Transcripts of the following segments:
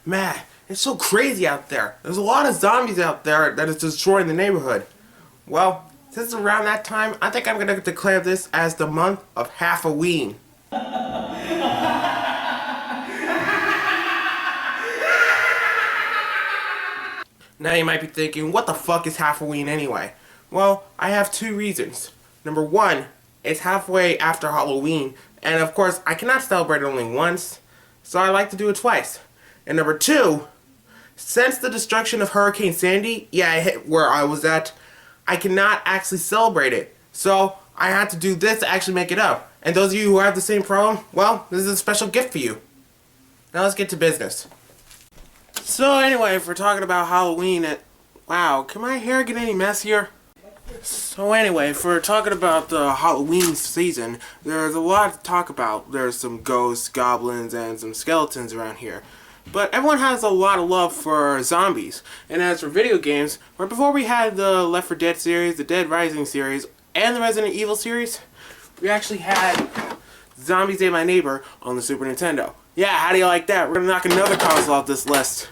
Man, it's so crazy out there. There's a lot of zombies out there that is destroying the neighborhood. Well, since it's around that time, I think I'm going to declare this as the month of Halfoween. Now you might be thinking, what the fuck is Halfoween anyway? Well, I have two reasons. Number one, it's halfway after Halloween, and of course, I cannot celebrate it only once, so I like to do it twice. And number two, since the destruction of Hurricane Sandy, yeah, it hit where I was at, I cannot actually celebrate it. So, I had to do this to actually make it up. And those of you who have the same problem, well, this is a special gift for you. Now let's get to business. So anyway, if we're talking about Halloween, wow, can my hair get any messier? So anyway, if we're talking about the Halloween season, there's a lot to talk about. There's some ghosts, goblins, and some skeletons around here. But everyone has a lot of love for zombies. And as for video games, right before we had the Left 4 Dead series, the Dead Rising series, and the Resident Evil series, we actually had Zombies Ate My Neighbor on the Super Nintendo. Yeah, how do you like that? We're gonna knock another console off this list.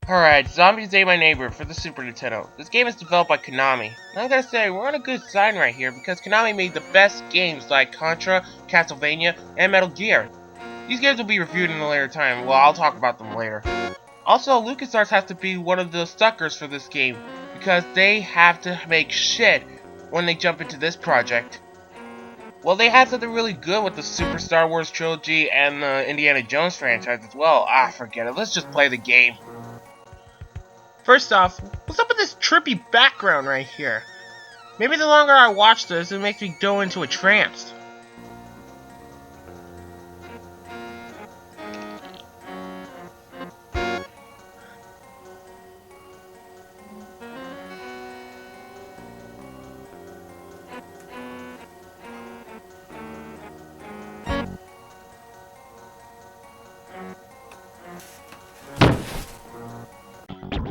Alright, Zombies Ate My Neighbor for the Super Nintendo. This game is developed by Konami. And I gotta say, we're on a good sign right here because Konami made the best games like Contra, Castlevania, and Metal Gear. These games will be reviewed in a later time, well, I'll talk about them later. Also, LucasArts has to be one of the suckers for this game because they have to make shit when they jump into this project. Well, they had something really good with the Super Star Wars trilogy and the Indiana Jones franchise as well. Forget it, let's just play the game. First off, what's up with this trippy background right here? Maybe the longer I watch this, it makes me go into a trance.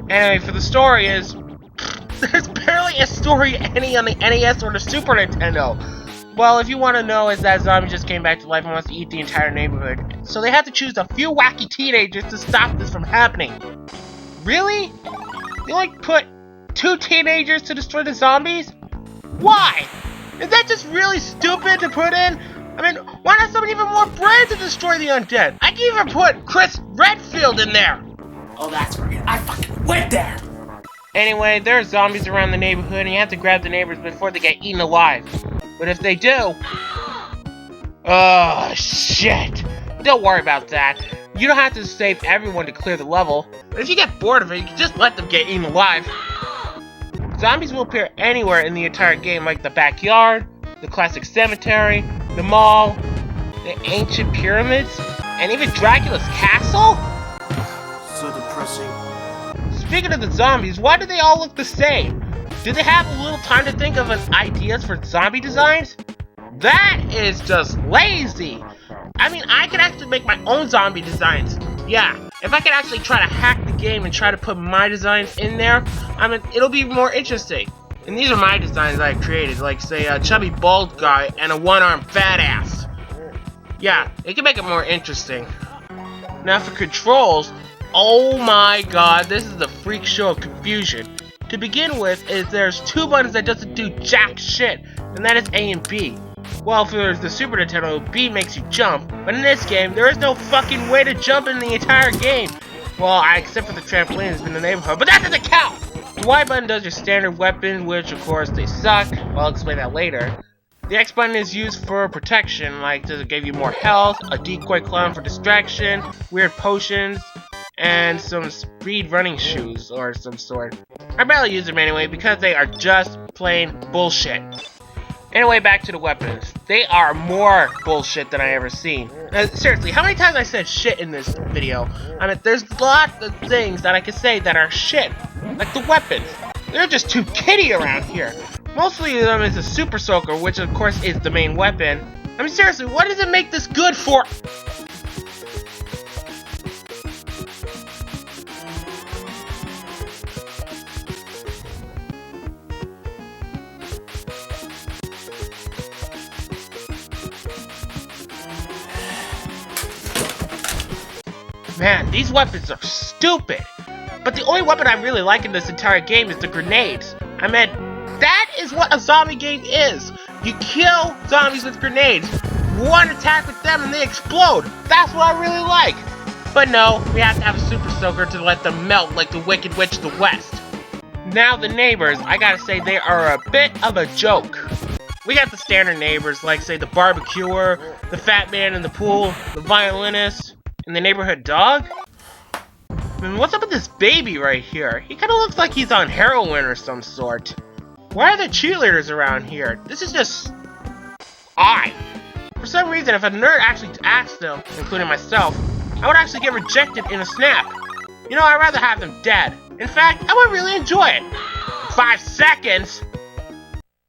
Anyway, for the story is, there's barely a story any on the NES or the Super Nintendo. Well, if you want to know, is that zombie just came back to life and wants to eat the entire neighborhood. So they had to choose a few wacky teenagers to stop this from happening. Really? You like put 2 teenagers to destroy the zombies? Why? Is that just really stupid to put in? I mean, why not someone even more brave to destroy the undead? I can even put Chris Redfield in there. Oh, that's right. I fucking went there! Anyway, there are zombies around the neighborhood and you have to grab the neighbors before they get eaten alive. But if they do... oh, shit! Don't worry about that. You don't have to save everyone to clear the level. But if you get bored of it, you can just let them get eaten alive. Zombies will appear anywhere in the entire game, like the backyard, the classic cemetery, the mall, the ancient pyramids, and even Dracula's castle? So depressing. Speaking of the zombies, why do they all look the same? Do they have a little time to think of ideas for zombie designs? That is just lazy! I mean, I could actually make my own zombie designs. Yeah, if I could actually try to hack the game and try to put my designs in there, I mean, it'll be more interesting. And these are my designs I created, like say a chubby bald guy and a one-armed fat ass. Yeah, it can make it more interesting. Now for controls, oh my god, this is the freak show of confusion. To begin with, there's 2 buttons that doesn't do jack shit, and that is A and B. Well, for the Super Nintendo, B makes you jump, but in this game, there is no fucking way to jump in the entire game. Well, except for the trampolines in the neighborhood, but that doesn't count! The Y button does your standard weapon, which of course they suck. Well, I'll explain that later. The X button is used for protection, like to give you more health, a decoy clown for distraction, weird potions, and some speed running shoes or some sort. I barely use them anyway because they are just plain bullshit. Anyway, back to the weapons. They are more bullshit than I ever seen. Seriously, how many times I said shit in this video? I mean, there's lots of things that I could say that are shit. Like the weapons. They're just too kiddie around here. Mostly of them is a super soaker, which of course is the main weapon. I mean, seriously, what does it make this good for? Man, these weapons are stupid. But the only weapon I really like in this entire game is the grenades. I mean, that is what a zombie game is. You kill zombies with grenades. One attack with them and they explode. That's what I really like. But no, we have to have a super soaker to let them melt like the Wicked Witch of the West. Now the neighbors, I gotta say they are a bit of a joke. We got the standard neighbors like say the barbecuer, the fat man in the pool, the violinist, and the neighborhood dog. I mean, what's up with this baby right here? He kinda looks like he's on heroin or some sort. Why are there cheerleaders around here? This is just odd. For some reason, if a nerd actually asked them, including myself, I would actually get rejected in a snap. You know, I'd rather have them dead. In fact, I would really enjoy it. 5 seconds!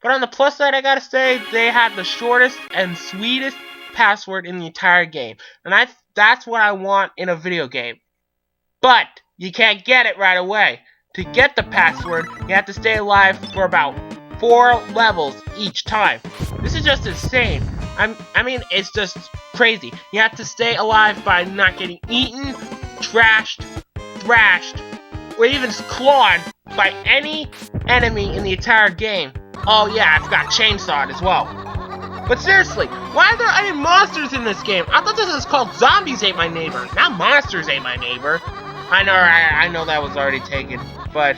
But on the plus side, I gotta say, they have the shortest and sweetest password in the entire game. And that's what I want in a video game. But, you can't get it right away. To get the password, you have to stay alive for about 4 levels each time. This is just insane. I mean, it's just crazy. You have to stay alive by not getting eaten, trashed, thrashed, or even clawed by any enemy in the entire game. Oh yeah, I forgot chainsawed as well. But seriously, why are there any monsters in this game? I thought this was called Zombies Ate My Neighbor, not Monsters Ate My Neighbor. I know that was already taken, but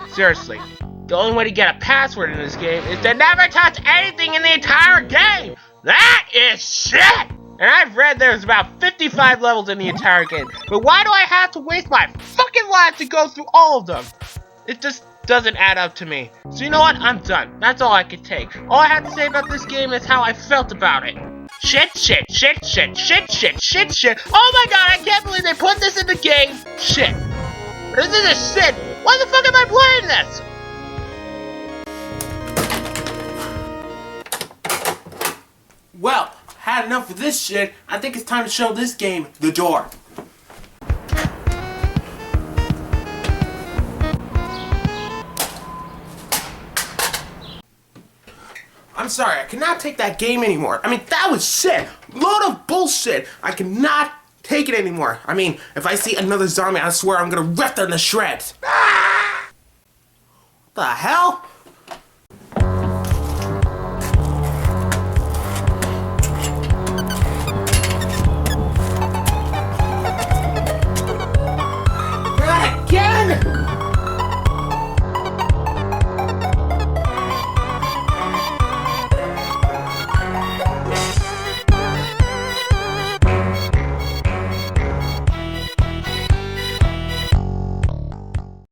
seriously, the only way to get a password in this game is to never touch anything in the entire game! That is shit! And I've read there's about 55 levels in the entire game, but why do I have to waste my fucking life to go through all of them? It just doesn't add up to me. So you know what? I'm done. That's all I could take. All I have to say about this game is how I felt about it. Shit, shit, shit, shit, shit, shit, shit, shit. Oh my god, I can't believe they put this in the game. Shit. This is a shit. Why the fuck am I playing this? Well, had enough of this shit. I think it's time to show this game the door. I'm sorry, I cannot take that game anymore. I mean, that was shit. Load of bullshit. I cannot take it anymore. I mean, if I see another zombie, I swear I'm gonna rip them to shreds. Ah! What the hell?